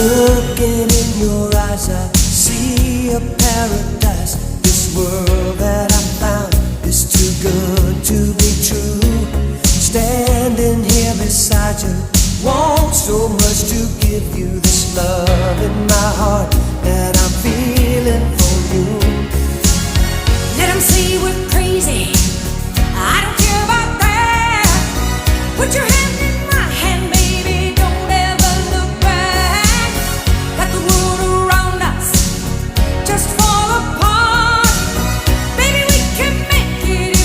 Looking in your eyes, I see a paradise. This world that I found is too good to be true. Standing here beside you, want so much to give you.